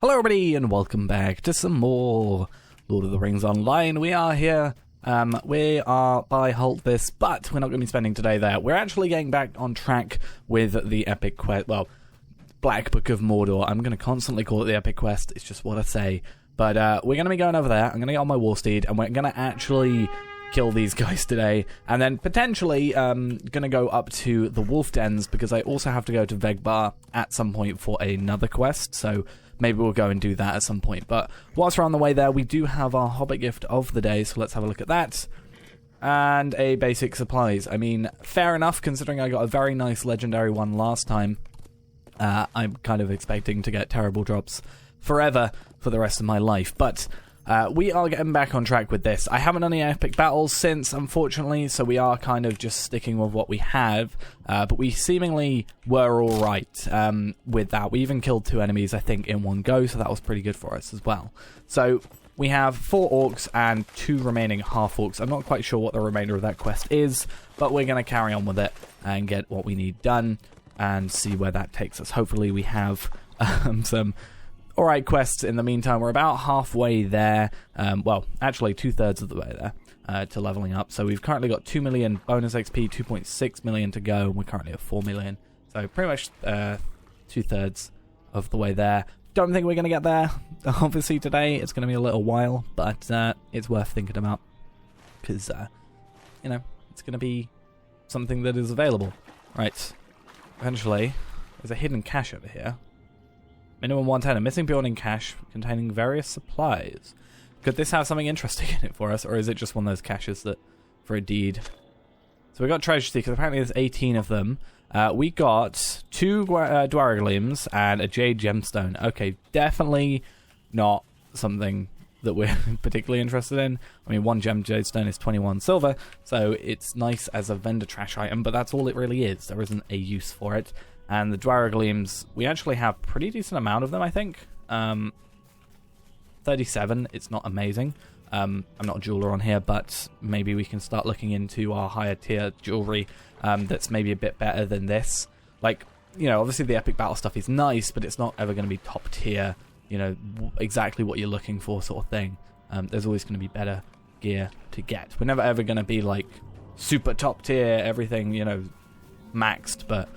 Hello everybody and welcome back to some more Lord of the Rings Online. We are here, we are by Haltvis, but we're not going to be spending today there. We're actually getting back on track with the epic quest, well, Black Book of Mordor. I'm going to constantly call it the epic quest, it's just what I say. But we're going to be going over there, I'm going to get on my war steed, and we're going to actually kill these guys today, and then potentially going to go up to the wolf dens, because I also have to go to Vegbar at some point for another quest, so maybe we'll go and do that at some point. But whilst we're on the way there, we do have our Hobbit Gift of the day, so let's have a look at that. And a basic supplies. I mean, fair enough, considering I got a very nice legendary one last time. I'm kind of expecting to get terrible drops forever for the rest of my life. But we are getting back on track with this. I haven't done any epic battles since, unfortunately, so we are kind of just sticking with what we have. But we seemingly were alright with that. We even killed 2 enemies, I think, in one go, so that was pretty good for us as well. So we have 4 orcs and 2 remaining half-orcs. I'm not quite sure what the remainder of that quest is, but we're going to carry on with it and get what we need done and see where that takes us. Hopefully we have some alright quests in the meantime. We're about halfway there, well, actually 2/3 of the way there to leveling up. So we've currently got 2 million bonus XP, 2.6 million to go, and we're currently at 4 million. So pretty much 2/3 of the way there. Don't think we're going to get there, obviously, today. It's going to be a little while, but it's worth thinking about, because, you know, it's going to be something that is available. Right, eventually, there's a hidden cache over here. Minimum 110, a missing building cache containing various supplies. Could this have something interesting in it for us, or is it just one of those caches that, for a deed? So we got treasure seekers, apparently there's 18 of them. We got 2 Dwargleams and a Jade Gemstone. Okay, definitely not something that we're particularly interested in. I mean, 1 Gem Jadestone is 21 silver, so it's nice as a vendor trash item, but that's all it really is. There isn't a use for it. And the Dwargleams, we actually have a pretty decent amount of them, I think. 37, it's not amazing. I'm not a jeweler on here, but maybe we can start looking into our higher tier jewelry that's maybe a bit better than this. Like, you know, obviously the epic battle stuff is nice, but it's not ever going to be top tier, you know, exactly what you're looking for sort of thing. There's always going to be better gear to get. We're never ever going to be like super top tier, everything, you know, maxed, but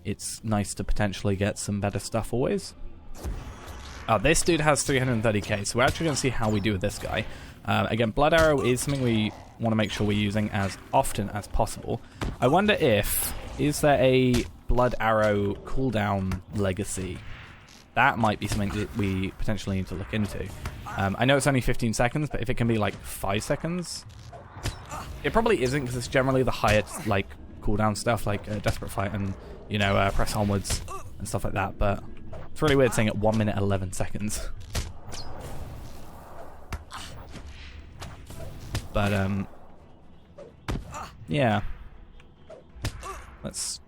it's nice to potentially get some better stuff always. This dude has 330k, so we're actually going to see how we do with this guy. Again, Blood Arrow is something we want to make sure we're using as often as possible. I wonder if, is there a Blood Arrow cooldown legacy? That might be something that we potentially need to look into. I know it's only 15 seconds, but if it can be like 5 seconds... It probably isn't, because it's generally the highest like cooldown stuff, like Desperate Fight and, you know, Press Onwards and stuff like that, but it's really weird saying it 1 minute 11 seconds. But yeah, let's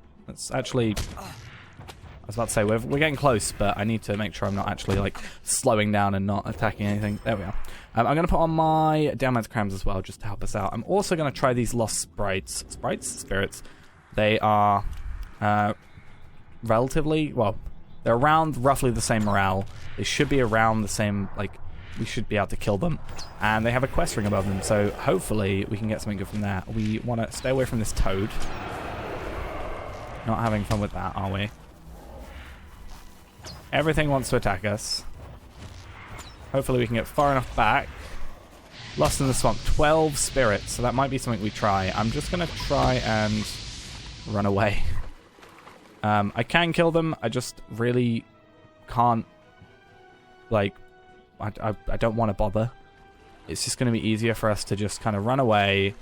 actually, I was about to say we're getting close, but I need to make sure I'm not actually like slowing down and not attacking anything. There we are. I'm going to put on my Downman's Crams as well, just to help us out. I'm also going to try these Lost Spirits. They are relatively, well, they're around roughly the same morale. They should be around the same, like, we should be able to kill them. And they have a quest ring above them, so hopefully we can get something good from that. We want to stay away from this toad. Not having fun with that, are we? Everything wants to attack us. Hopefully we can get far enough back. Lost in the Swamp, 12 spirits, so that might be something we try. I'm just going to try and run away. I can kill them, I just really can't, like, I don't want to bother. It's just going to be easier for us to just kind of run away.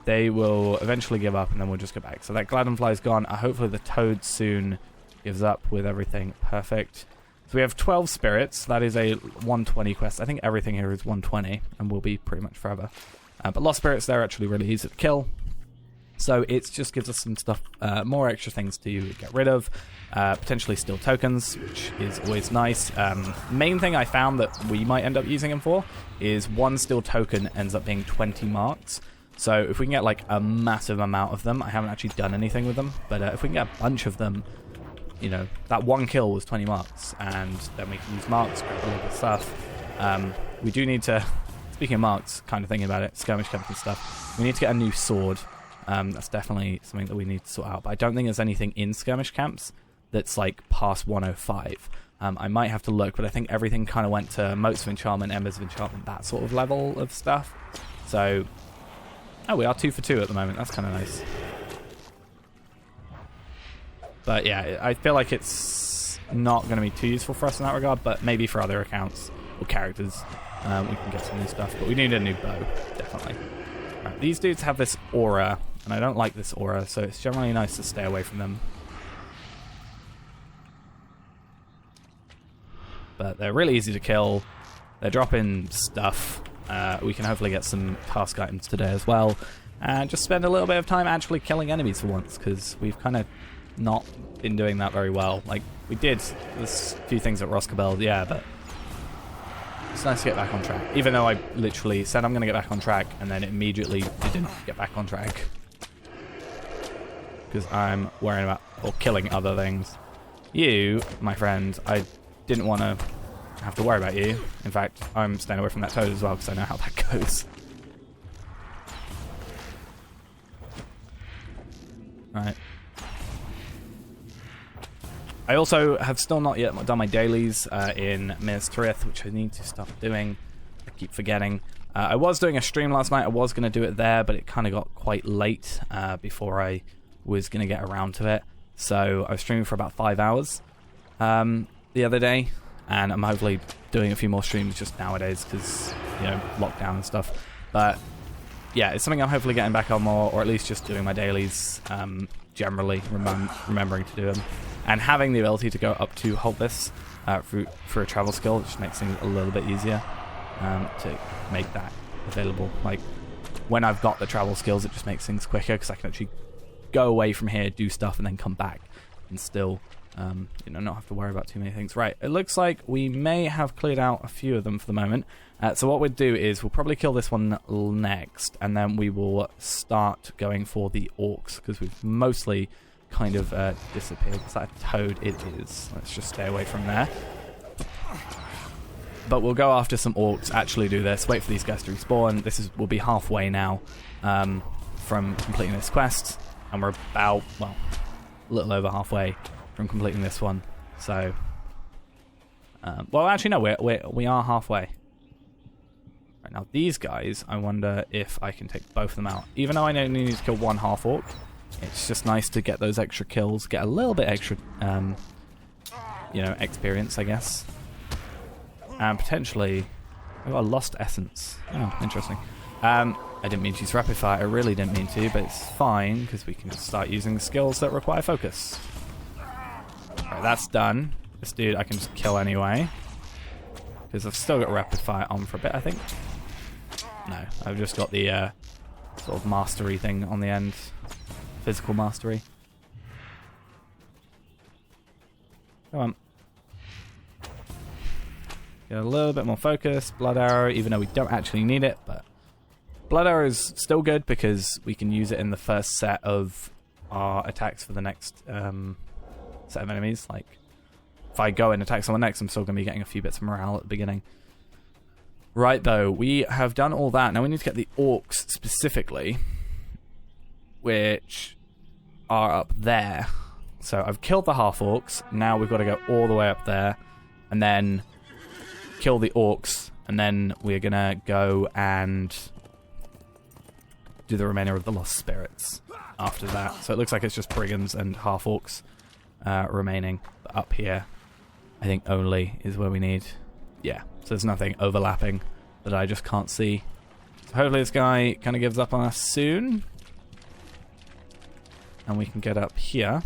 They will eventually give up, and then we'll just go back. So that Gladden Fly's gone. Hopefully the toad soon gives up with everything. Perfect. So we have 12 spirits. That is a 120 quest. I think everything here is 120, and will be pretty much forever. But Lost Spirits, they're actually really easy to kill. So it just gives us some stuff, more extra things to get rid of. Potentially steal tokens, which is always nice. Main thing I found that we might end up using them for is 1 steal token ends up being 20 marks. So if we can get like a massive amount of them, I haven't actually done anything with them, but if we can get a bunch of them, you know, that one kill was 20 marks, and then we can use marks, grab a little bit of stuff. We do need to, speaking of marks, kind of thinking about it, skirmish camp and stuff, we need to get a new sword. That's definitely something that we need to sort out, but I don't think there's anything in skirmish camps that's like past 105. I might have to look, but I think everything kind of went to Motes of Enchantment, Embers of Enchantment, that sort of level of stuff. So, oh, we are 2 for 2 at the moment. That's kind of nice. But yeah, I feel like it's not going to be too useful for us in that regard, but maybe for other accounts or characters, we can get some new stuff. But we need a new bow, definitely. Right, these dudes have this aura, and I don't like this aura, so it's generally nice to stay away from them. But they're really easy to kill. They're dropping stuff. We can hopefully get some task items today as well. And just spend a little bit of time actually killing enemies for once, because we've kind of not been doing that very well. Like, we did. There's a few things at Roscabel, yeah, but it's nice to get back on track. Even though I literally said I'm going to get back on track, and then immediately didn't get back on track. Because I'm worrying about, or killing other things. You, my friend, I didn't want to have to worry about you. In fact, I'm staying away from that toad as well, because I know how that goes. Right. I also have still not yet done my dailies in Minas Tirith, which I need to start doing. I keep forgetting. I was doing a stream last night. I was going to do it there, but it kind of got quite late before I was going to get around to it. So I was streaming for about 5 hours the other day, and I'm hopefully doing a few more streams just nowadays because, you know, lockdown and stuff. But yeah, it's something I'm hopefully getting back on more, or at least just doing my dailies, generally remembering to do them. And having the ability to go up to Holtvis for a travel skill just makes things a little bit easier to make that available. Like, when I've got the travel skills, it just makes things quicker because I can actually go away from here, do stuff, and then come back and still, you know, not have to worry about too many things. Right, it looks like we may have cleared out a few of them for the moment. So what we'll do is we'll probably kill this one next, and then we will start going for the orcs, because we've mostly kind of disappeared. Is that a toad? It is. Let's just stay away from there. But we'll go after some orcs, actually do this, wait for these guys to respawn. We'll be halfway now from completing this quest, and we're about, well, a little over halfway from completing this one. So, well, actually no, we are halfway. Right, now these guys, I wonder if I can take both of them out. Even though I only need to kill one half-orc, it's just nice to get those extra kills, get a little bit extra, you know, experience, I guess. And potentially, I've got a lost essence. Oh, interesting. I didn't mean to use rapid fire. I really didn't mean to, but it's fine because we can just start using the skills that require focus. Right, that's done. This dude I can just kill anyway, because I've still got rapid fire on for a bit, I think. No, I've just got the sort of mastery thing on the end. Physical mastery. Come on. Get a little bit more focus. Blood arrow, even though we don't actually need it, but blood arrow is still good because we can use it in the first set of our attacks for the next set of enemies. Like, if I go and attack someone next, I'm still going to be getting a few bits of morale at the beginning. Right, though, we have done all that. Now we need to get the orcs specifically, which are up there. So I've killed the half-orcs. Now we've got to go all the way up there and then kill the orcs, and then we're going to go and do the remainder of the lost spirits after that. So it looks like it's just brigands and half-orcs remaining. But up here, I think only is where we need. Yeah, so there's nothing overlapping that I just can't see. So hopefully this guy kind of gives up on us soon. And we can get up here.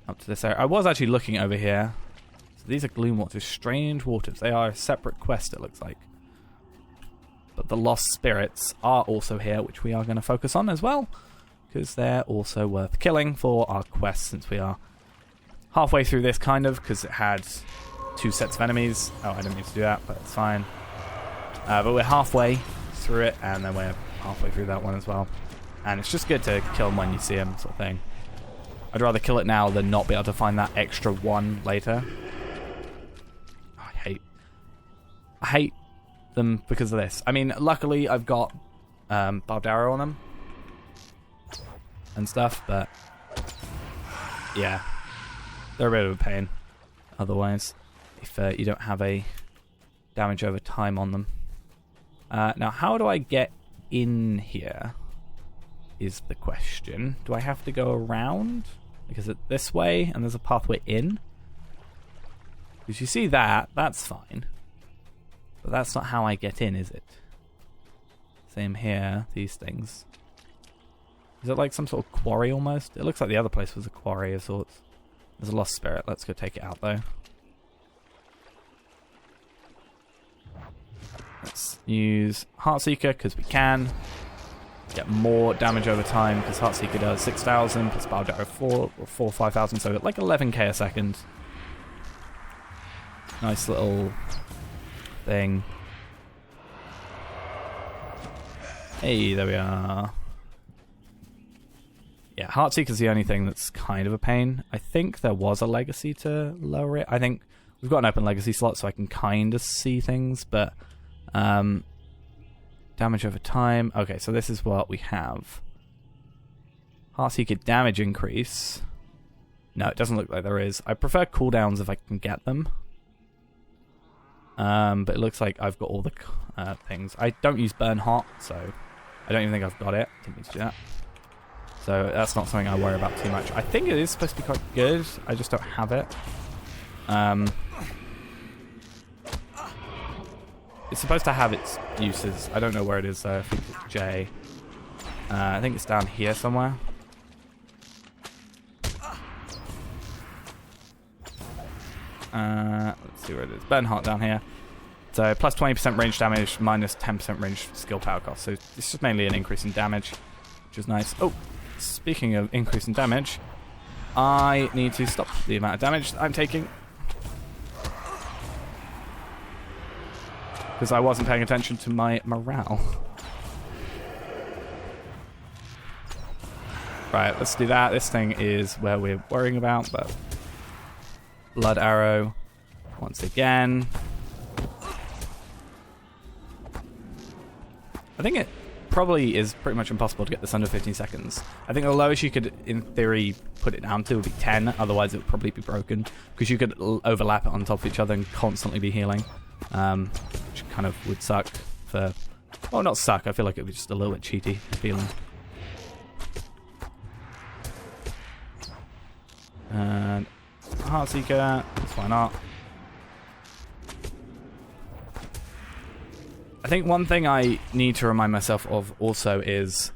Up to this area. I was actually looking over here. So these are Gloom Waters. Strange Waters. They are a separate quest, it looks like. But the Lost Spirits are also here, which we are going to focus on as well, because they're also worth killing for our quest, since we are halfway through this, kind of, because it had 2 sets of enemies. Oh, I didn't need to do that, but it's fine. But we're halfway through it, and then we're halfway through that one as well. And it's just good to kill them when you see them, sort of thing. I'd rather kill it now than not be able to find that extra one later. I hate them because of this. I mean, luckily I've got barbed arrow on them and stuff, but yeah, they're a bit of a pain otherwise if you don't have a damage over time on them. Now, how do I get in here is the question. Do I have to go around? Because it's this way and there's a pathway in? Because you see that, that's fine. But that's not how I get in, is it? Same here, these things. Is it like some sort of quarry almost? It looks like the other place was a quarry of sorts. There's a lost spirit. Let's go take it out though. Let's use Heartseeker because we can. Get more damage over time because Heartseeker does 6,000 plus Barbed Arrow 4 or 5,000, so like 11k a second. Nice little thing. Hey, there we are. Yeah, Heartseeker's the only thing that's kind of a pain. I think there was a legacy to lower it. I think we've got an open legacy slot so I can kind of see things, but damage over time. Okay, so this is what we have. Heartseeker damage increase. No, it doesn't look like there is. I prefer cooldowns if I can get them. But it looks like I've got all the things. I don't use Burn Hot, so I don't even think I've got it. Didn't need to do that. So that's not something I worry about too much. I think it is supposed to be quite good. I just don't have it. It's supposed to have its uses. I don't know where it is though. I think it's J. I think it's down here somewhere. Let's see where it is. Burn Heart down here. So plus 20% range damage, minus 10% range skill power cost. So it's just mainly an increase in damage, which is nice. Oh, speaking of increase in damage, I need to stop the amount of damage I'm taking. Because I wasn't paying attention to my morale. Right, let's do that. This thing is where we're worrying about, but Blood Arrow once again. I think it probably is pretty much impossible to get this under 15 seconds. I think the lowest you could, in theory, put it down to would be 10, otherwise it would probably be broken. Because you could overlap it on top of each other and constantly be healing. Which kind of would suck for... Oh, not suck. I feel like it would be just a little bit cheaty feeling. And Heartseeker. Why not? I think one thing I need to remind myself of also is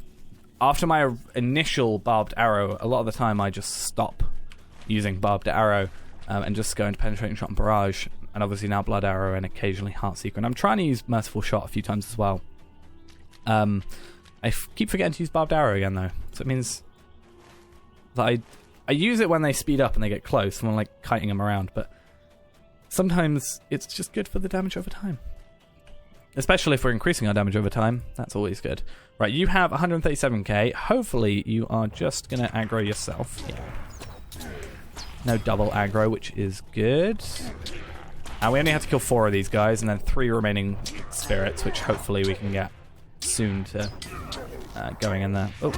after my initial Barbed Arrow, a lot of the time I just stop using Barbed Arrow and just go into Penetrating Shot and Barrage. And obviously now Blood Arrow and occasionally Heartseeker. And I'm trying to use Merciful Shot a few times as well. I keep forgetting to use Barbed Arrow again though. So it means that I use it when they speed up and they get close, and I'm like kiting them around. But sometimes it's just good for the damage over time. Especially if we're increasing our damage over time. That's always good. Right, you have 137k. Hopefully you are just going to aggro yourself. Yeah. No double aggro, which is good. We only have to kill 4 of these guys, and then 3 remaining spirits, which hopefully we can get soon to going in there. Oh,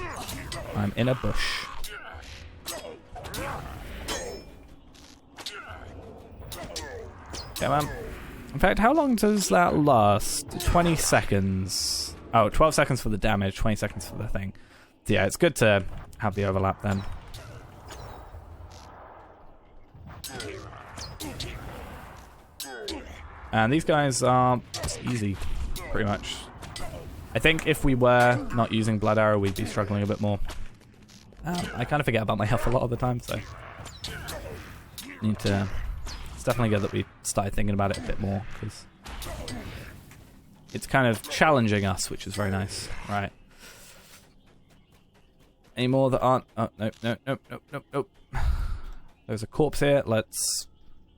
I'm in a bush. Come on. In fact, how long does that last? 20 seconds. Oh, 12 seconds for the damage, 20 seconds for the thing. So yeah, it's good to have the overlap then. And these guys are just easy, pretty much. I think if we were not using Blood Arrow, we'd be struggling a bit more. I kind of forget about my health a lot of the time, so... Need to... It's definitely good that we started thinking about it a bit more, because... It's kind of challenging us, which is very nice. Right. Any more that aren't... Oh, nope. There's a corpse here. Let's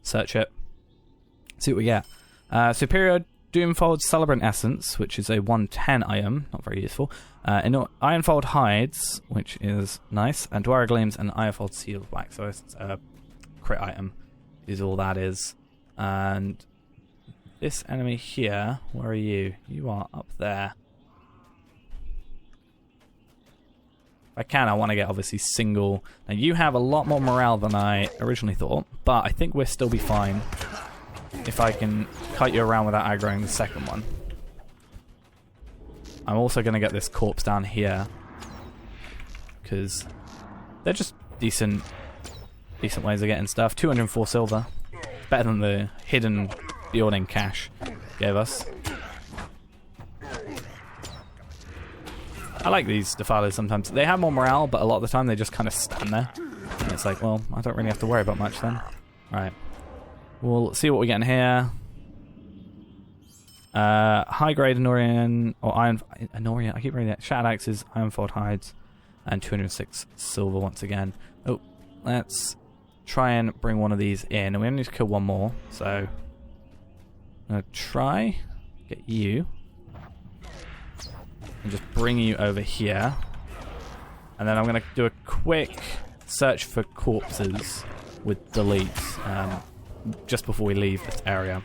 search it. See what we get. Superior Doomfold Celebrant Essence, which is a 110 item, not very useful. Ironfold Hides, which is nice, and Dwyer Gleams and Ironfold Sealed Wax. So it's a crit item, is all that is. And this enemy here, where are you? You are up there. If I want to get obviously single. Now you have a lot more morale than I originally thought, but I think we'll still be fine if I can kite you around without aggroing the second one. I'm also going to get this corpse down here because they're just decent ways of getting stuff. 204 silver, better than the hidden Bjorning cash gave us. I like these defilers sometimes. They have more morale, but a lot of the time they just kind of stand there. And it's like, well, I don't really have to worry about much then. Right. We'll see what we get in here. High grade Anorian, or Anorian, I keep reading that. Shattered Axes, Ironfold Hides, and 206 silver once again. Oh, let's try and bring one of these in. And we only need to kill one more, so I'm going to try get you. And just bring you over here. And then I'm going to do a quick search for corpses with delete just before we leave this area.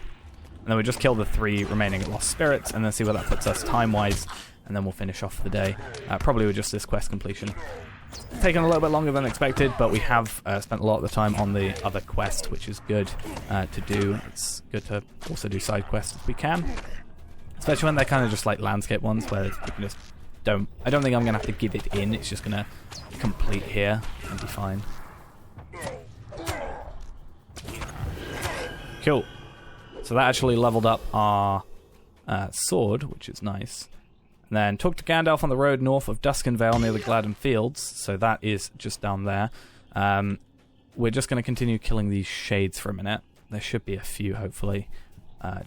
And then we'll just kill the 3 remaining lost spirits and then see where that puts us time-wise. And then we'll finish off the day. Probably with just this quest completion. It's taken a little bit longer than expected, but we have spent a lot of the time on the other quest, which is good to do. It's good to also do side quests if we can. Especially when they're kind of just like landscape ones where you can just don't... I don't think I'm going to have to give it in. It's just going to complete here and be fine. Cool. So that actually leveled up our sword, which is nice. And then talk to Gandalf on the road north of Duskenvale near the Gladden Fields. So that is just down there. We're just going to continue killing these shades for a minute. There should be a few, hopefully.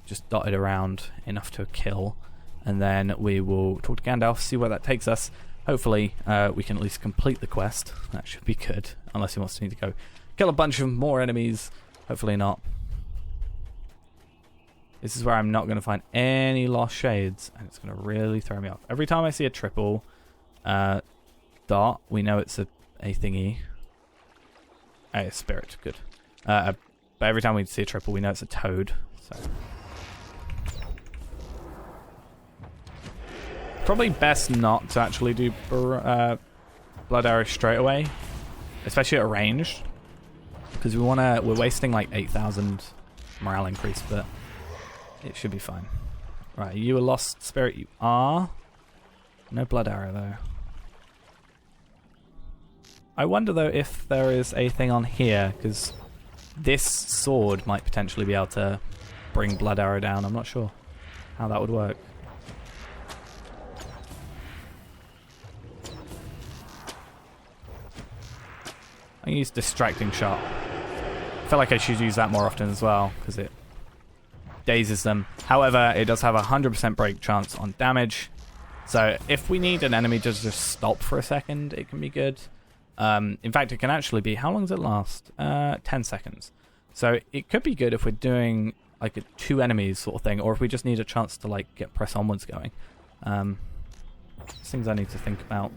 Just dotted around enough to kill, and then we will talk to Gandalf, see where that takes us. Hopefully we can at least complete the quest. That should be good, unless he wants me to go kill a bunch of more enemies. Hopefully not. This is where I'm not going to find any lost shades, and it's going to really throw me off. Every time I see a triple dot, we know it's a thingy. A spirit, good. But every time we see a triple, we know it's a toad. So. Probably best not to actually do blood arrow straight away, especially at range, because we're wasting like 8,000 morale increase, but it should be fine. Right, you a lost spirit? You are. No blood arrow though. I wonder though if there is a thing on here, because this sword might potentially be able to bring blood arrow down. I'm not sure how that would work. I can use distracting shot. I feel like I should use that more often as well because it dazes them. However, it does have a 100% break chance on damage. So if we need an enemy to just stop for a second, it can be good. In fact, it can actually be, how long does it last? 10 seconds. So it could be good if we're doing like a 2 enemies sort of thing, or if we just need a chance to like get press onwards going. Things I need to think about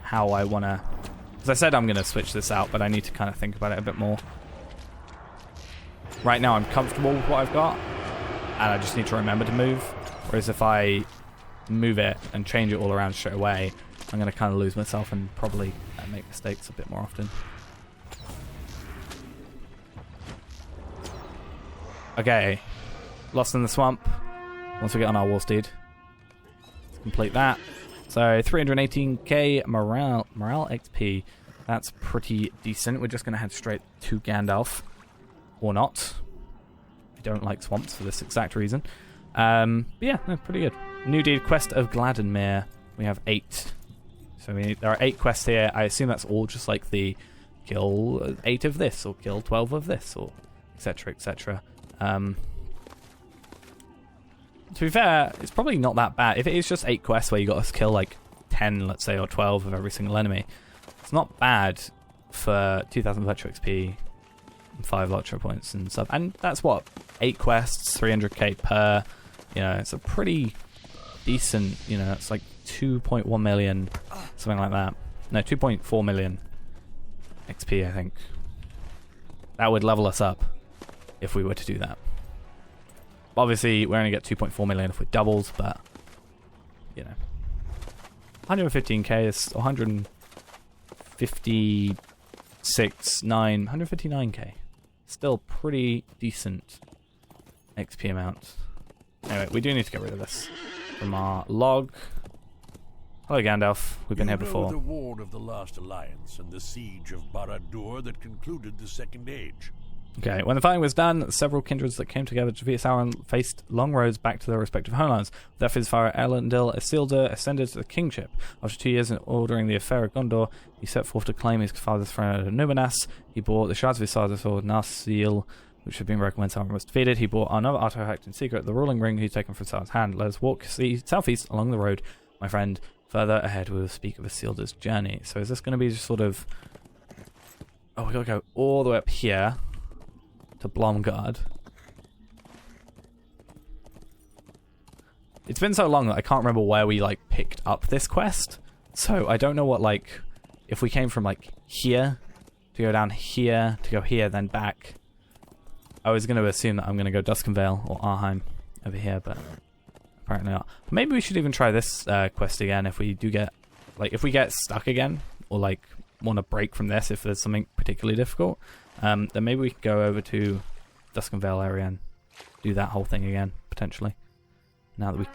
how I want to... As I said, I'm going to switch this out, but I need to kind of think about it a bit more. Right now I'm comfortable with what I've got, and I just need to remember to move. Whereas if I move it and change it all around straight away, I'm going to kind of lose myself and probably make mistakes a bit more often. Okay, Lost in the Swamp. Once we get on our war steed, let's complete that. So 318k morale XP. That's pretty decent. We're just going to head straight to Gandalf. Or not. I don't like swamps for this exact reason. But yeah, no, pretty good. New deed, Quest of Gladdenmere. We have 8. So there are 8 quests here. I assume that's all just like the kill 8 of this, or kill 12 of this, or etc, etc. To be fair, it's probably not that bad. If it is just 8 quests where you got to kill like 10, let's say, or 12 of every single enemy, it's not bad for 2,000 LOTRO XP, 5 LOTRO points and stuff. And that's what, 8 quests, 300k per. You know, it's a pretty decent, you know, it's like 2.1 million, something like that. No, 2.4 million XP, I think. That would level us up if we were to do that. Obviously, we only get 2.4 million if we're doubled, but, you know. 115k is 159k. Still pretty decent XP amount. Anyway, we do need to get rid of this from our log. Hello, Gandalf. We've been here before. The war of the Last Alliance and the siege of Barad-dûr that concluded the Second Age. Okay, when the fighting was done, several kindreds that came together to defeat Sauron faced long roads back to their respective homelands. With his father Elendil Isildur ascended to the kingship. After 2 years in ordering the affair of Gondor, he set forth to claim his father's throne at Numinas. He bought the shards of his father's sword Narsil, which had been broken when Sauron was defeated. He bought another artifact in secret, the ruling ring he'd taken from Sauron's hand. Let us walk southeast along the road, my friend. Further ahead, we will speak of Isildur's journey. So is this going to be just sort of... Oh, we got to go all the way up here to Blomgard. It's been so long that I can't remember where we, like, picked up this quest. So I don't know what, like... If we came from, like, here to go down here to go here, then back... I was going to assume that I'm going to go Duskenvale or Arheim over here, but apparently not. Maybe we should even try this quest again if we do get, like, if we get stuck again, or like want to break from this if there's something particularly difficult. Then maybe we could go over to Duskenvale area and do that whole thing again, potentially. Now that we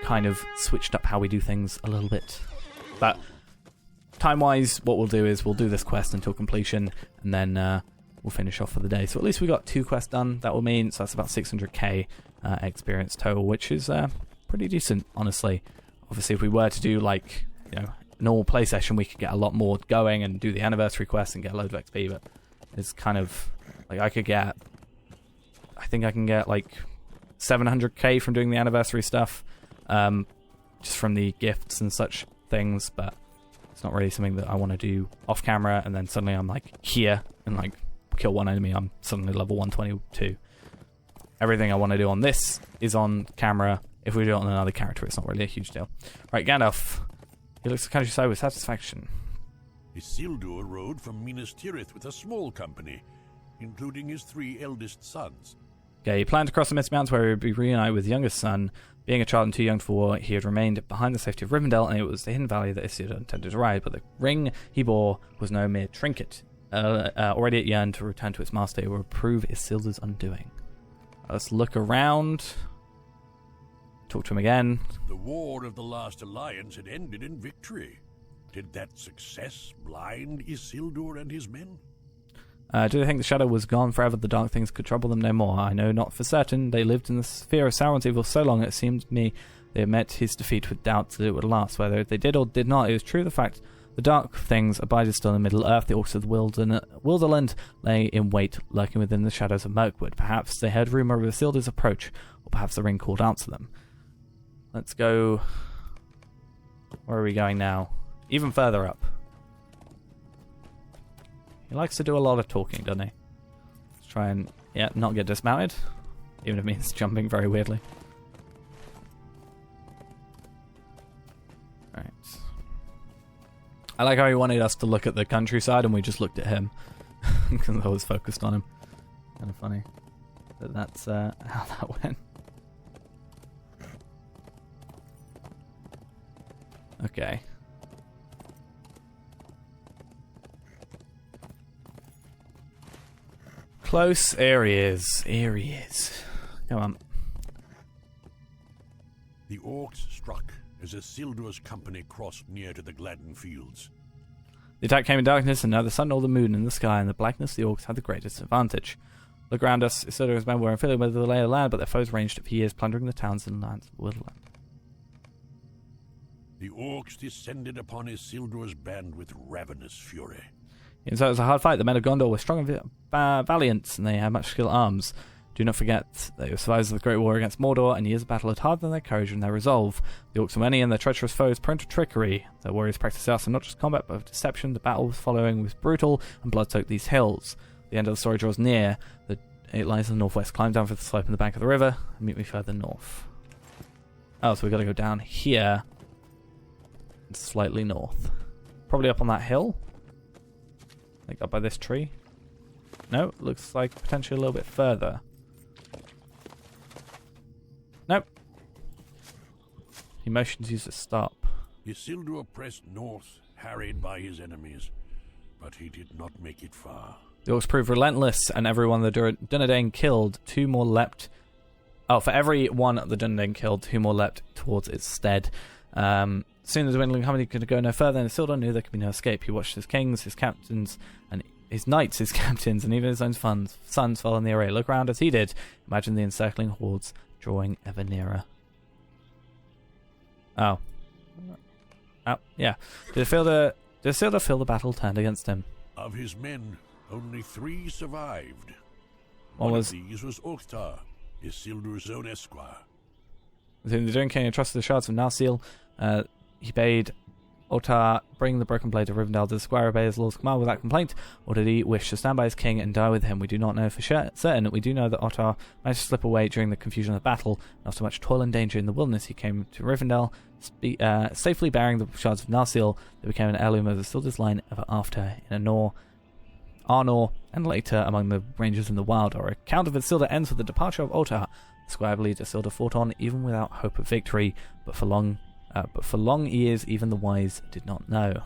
kind of switched up how we do things a little bit. But time-wise, what we'll do is we'll do this quest until completion, and then we'll finish off for the day. So at least we got 2 quests done. That will mean, so that's about 600k experience total, which is pretty decent, honestly. Obviously, if we were to do, like, you know, a normal play session, we could get a lot more going and do the anniversary quest and get a load of XP, but it's kind of, like, I think I can get, like, 700k from doing the anniversary stuff, just from the gifts and such things, but it's not really something that I want to do off camera, and then suddenly I'm, like, here, and, like, kill one enemy, I'm suddenly level 122. Everything I want to do on this is on camera. If we do it on another character, it's not really a huge deal. Right, Gandalf. He looks at the countryside with satisfaction. Isildur rode from Minas Tirith with a small company, including his 3 eldest sons. Okay, he planned to cross the Mist Mountains where he would be reunited with his youngest son. Being a child and too young for war, he had remained behind the safety of Rivendell, and it was the hidden valley that Isildur intended to ride, but the ring he bore was no mere trinket. Already it yearned to return to its master. It would prove Isildur's undoing. Let's look around. Talk to him again. The war of the Last Alliance had ended in victory. Did that success blind Isildur and his men? Do they think the shadow was gone forever? The dark things could trouble them no more. I know not for certain. They lived in the sphere of Sauron's evil so long it seemed to me they had met his defeat with doubts that it would last. Whether they did or did not, it was true the fact the dark things abided still in Middle-earth. The orcs of the Wilderland lay in wait, lurking within the shadows of Mirkwood. Perhaps they heard rumour of Isildur's approach, or perhaps the ring called out to them. Let's go... Where are we going now? Even further up. He likes to do a lot of talking, doesn't he? Let's try and, yeah, not get dismounted. Even if it means jumping very weirdly. Right. I like how he wanted us to look at the countryside and we just looked at him. Because I was focused on him. Kind of funny. But that's how that went. Okay. Close areas. Come on. The orcs struck as Isildur's company crossed near to the Gladden Fields. The attack came in darkness, and now the sun or the moon in the sky. In the blackness, the orcs had the greatest advantage. Look around us. Isildur's men were unfamiliar with the lay of the land, but their foes ranged for years, plundering the towns and lands of the Wilderland. The orcs descended upon Isildur's band with ravenous fury. And so it was a hard fight. The men of Gondor were strong and valiant, and they had much skill at arms. Do not forget, they were survivors of the Great War against Mordor, and years of battle had hardened their courage and their resolve. The orcs were many, and their treacherous foes prone to trickery. Their warriors practiced arts, and not just combat, but of deception. The battle following was brutal, and blood soaked these hills. The end of the story draws near. It lies in the northwest. Climb down for the slope in the bank of the river, and meet me further north. Oh, so we got to go down here. And slightly north. Probably up on that hill. Like up by this tree. No, looks like potentially a little bit further. Nope. He motions you to stop. Isildur pressed north, harried by his enemies, but he did not make it far. The orcs proved relentless, and everyone the Dunedain killed, 2 more leapt. Oh, for every one the Dunedain killed, 2 more leapt towards its stead. Soon as the dwindling company could go no further, and Isildur knew there could be no escape. He watched his kings, his captains, and his knights, his captains, and even his own sons fall in the array. Look around as he did. Imagine the encircling hordes drawing ever nearer. Oh. Oh, yeah. Did Isildur feel the battle turned against him? Of his men, only 3 survived. One Of these was Octar, Isildur's own esquire. Within the Dune King entrusted the shards of Narsil. He bade Octar bring the broken blade of Rivendell to the squire, obey his lord's command without complaint, or did he wish to stand by his king and die with him? We do not know for certain. We do know that Octar managed to slip away during the confusion of the battle, and after much toil and danger in the wilderness, he came to Rivendell, safely bearing the shards of Narsil. They became an heirloom of Isildur's line ever after in Arnor, and later among the rangers in the wild. Our account of Isildur ends with the departure of Octar. The squire believed Isildur fought on even without hope of victory, but for long years even the wise did not know.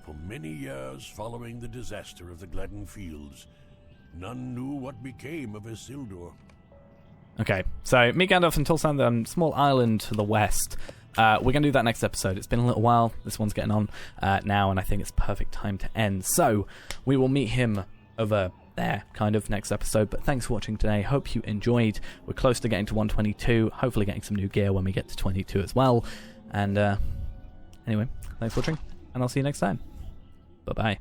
For many years following the disaster of the Gladden Fields, none knew what became of Isildur. Okay, so meet Gandalf and Tulsand, small island to the west. We're going to do that next episode. It's been a little while. This one's getting on now, and I think it's perfect time to end. So we will meet him over there, kind of, next episode. But thanks for watching today. Hope you enjoyed. We're close to getting to 122. Hopefully getting some new gear when we get to 22 as well. And anyway, thanks for watching, and I'll see you next time. Bye-bye.